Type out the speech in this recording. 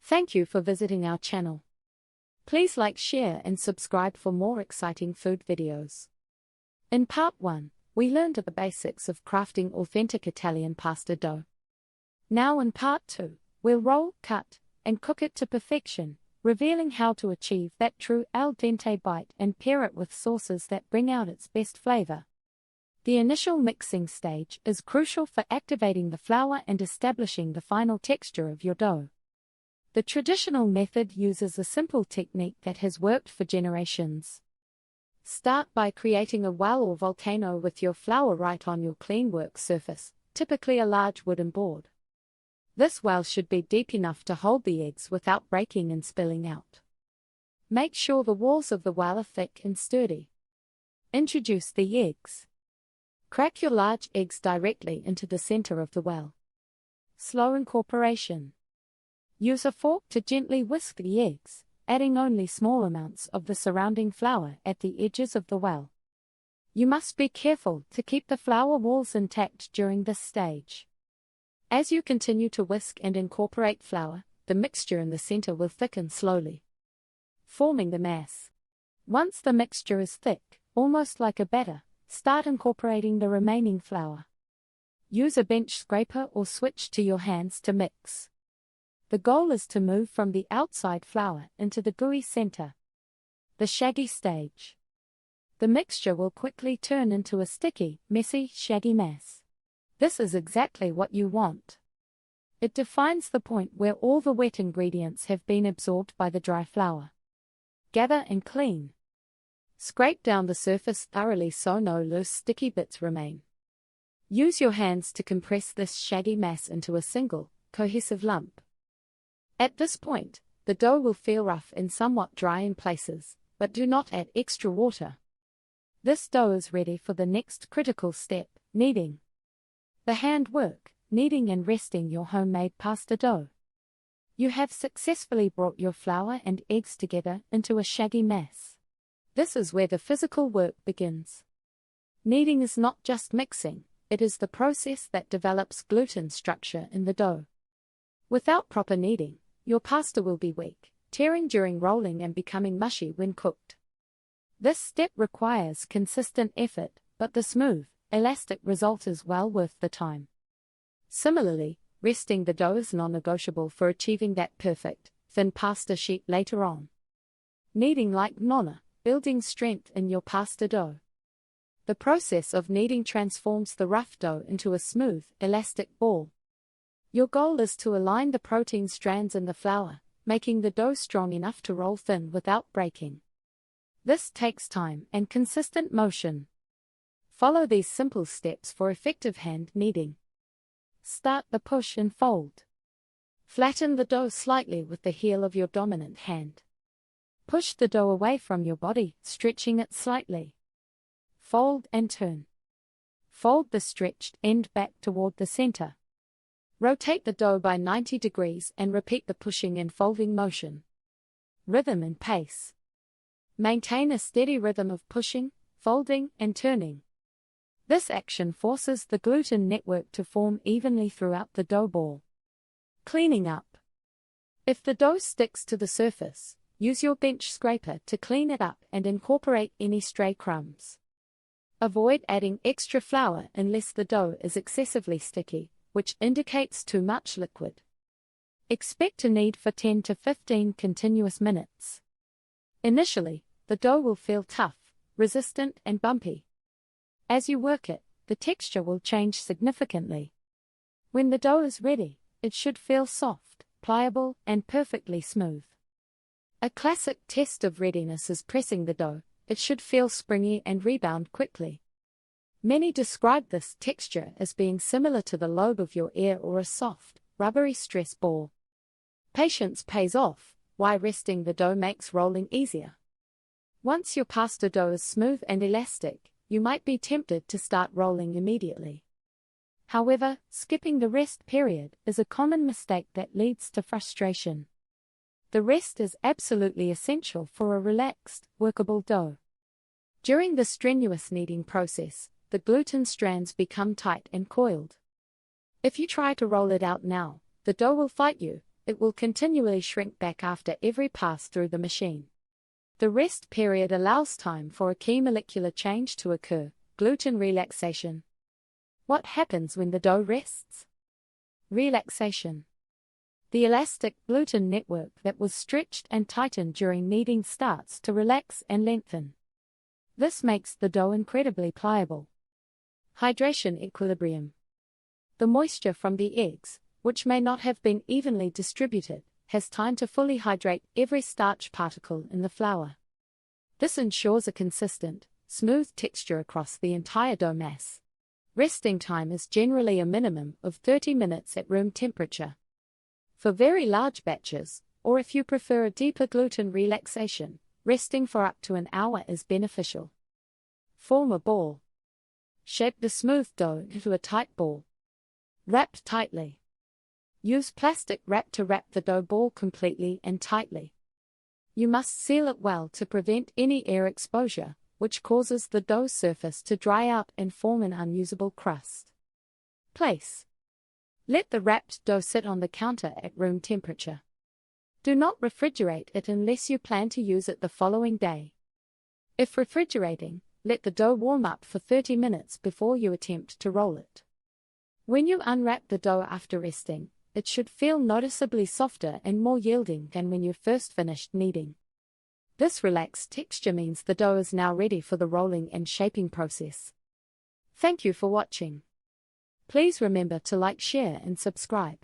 Thank you for visiting our channel. Please like, share and subscribe for more exciting food videos. In part 1, we learned the basics of crafting authentic Italian pasta dough. Now in part 2, we'll roll, cut, and cook it to perfection, revealing how to achieve that true al dente bite and pair it with sauces that bring out its best flavor. The initial mixing stage is crucial for activating the flour and establishing the final texture of your dough. The traditional method uses a simple technique that has worked for generations. Start by creating a well or volcano with your flour right on your clean work surface, typically a large wooden board. This well should be deep enough to hold the eggs without breaking and spilling out. Make sure the walls of the well are thick and sturdy. Introduce the eggs. Crack your large eggs directly into the center of the well. Slow incorporation. Use a fork to gently whisk the eggs, adding only small amounts of the surrounding flour at the edges of the well. You must be careful to keep the flour walls intact during this stage. As you continue to whisk and incorporate flour, the mixture in the center will thicken slowly, forming the mass. Once the mixture is thick, almost like a batter, start incorporating the remaining flour. Use a bench scraper or switch to your hands to mix. The goal is to move from the outside flour into the gooey center, the shaggy stage. The mixture will quickly turn into a sticky, messy, shaggy mass. This is exactly what you want. It defines the point where all the wet ingredients have been absorbed by the dry flour. Gather and clean. Scrape down the surface thoroughly so no loose sticky bits remain. Use your hands to compress this shaggy mass into a single, cohesive lump. At this point, the dough will feel rough and somewhat dry in places, but do not add extra water. This dough is ready for the next critical step, kneading. The hand work, kneading and resting your homemade pasta dough. You have successfully brought your flour and eggs together into a shaggy mass. This is where the physical work begins. Kneading is not just mixing, it is the process that develops gluten structure in the dough. Without proper kneading, your pasta will be weak, tearing during rolling and becoming mushy when cooked. This step requires consistent effort, but the smooth, elastic result is well worth the time. Similarly, resting the dough is non-negotiable for achieving that perfect, thin pasta sheet later on. Kneading like nonna, building strength in your pasta dough. The process of kneading transforms the rough dough into a smooth, elastic ball. Your goal is to align the protein strands in the flour, making the dough strong enough to roll thin without breaking. This takes time and consistent motion. Follow these simple steps for effective hand kneading. Start the push and fold. Flatten the dough slightly with the heel of your dominant hand. Push the dough away from your body, stretching it slightly. Fold and turn. Fold the stretched end back toward the center. Rotate the dough by 90 degrees and repeat the pushing and folding motion. Rhythm and pace. Maintain a steady rhythm of pushing, folding, and turning. This action forces the gluten network to form evenly throughout the dough ball. Cleaning up. If the dough sticks to the surface, use your bench scraper to clean it up and incorporate any stray crumbs. Avoid adding extra flour unless the dough is excessively sticky, which indicates too much liquid. Expect to knead for 10 to 15 continuous minutes. Initially, the dough will feel tough, resistant and bumpy. As you work it, the texture will change significantly. When the dough is ready, it should feel soft, pliable, and perfectly smooth. A classic test of readiness is pressing the dough. It should feel springy and rebound quickly. Many describe this texture as being similar to the lobe of your ear or a soft, rubbery stress ball. Patience pays off, while resting the dough makes rolling easier. Once your pasta dough is smooth and elastic, you might be tempted to start rolling immediately. However, skipping the rest period is a common mistake that leads to frustration. The rest is absolutely essential for a relaxed, workable dough. During the strenuous kneading process, the gluten strands become tight and coiled. If you try to roll it out now, the dough will fight you, it will continually shrink back after every pass through the machine. The rest period allows time for a key molecular change to occur, gluten relaxation. What happens when the dough rests? Relaxation. The elastic gluten network that was stretched and tightened during kneading starts to relax and lengthen. This makes the dough incredibly pliable. Hydration equilibrium. The moisture from the eggs, which may not have been evenly distributed, has time to fully hydrate every starch particle in the flour. This ensures a consistent, smooth texture across the entire dough mass. Resting time is generally a minimum of 30 minutes at room temperature. For very large batches, or if you prefer a deeper gluten relaxation, resting for up to an hour is beneficial. Form a ball. Shape the smooth dough into a tight ball. Wrap tightly. Use plastic wrap to wrap the dough ball completely and tightly. You must seal it well to prevent any air exposure, which causes the dough surface to dry out and form an unusable crust. Place. Let the wrapped dough sit on the counter at room temperature. Do not refrigerate it unless you plan to use it the following day. If refrigerating, let the dough warm up for 30 minutes before you attempt to roll it. When you unwrap the dough after resting, it should feel noticeably softer and more yielding than when you first finished kneading. This relaxed texture means the dough is now ready for the rolling and shaping process. Thank you for watching. Please remember to like, share and subscribe.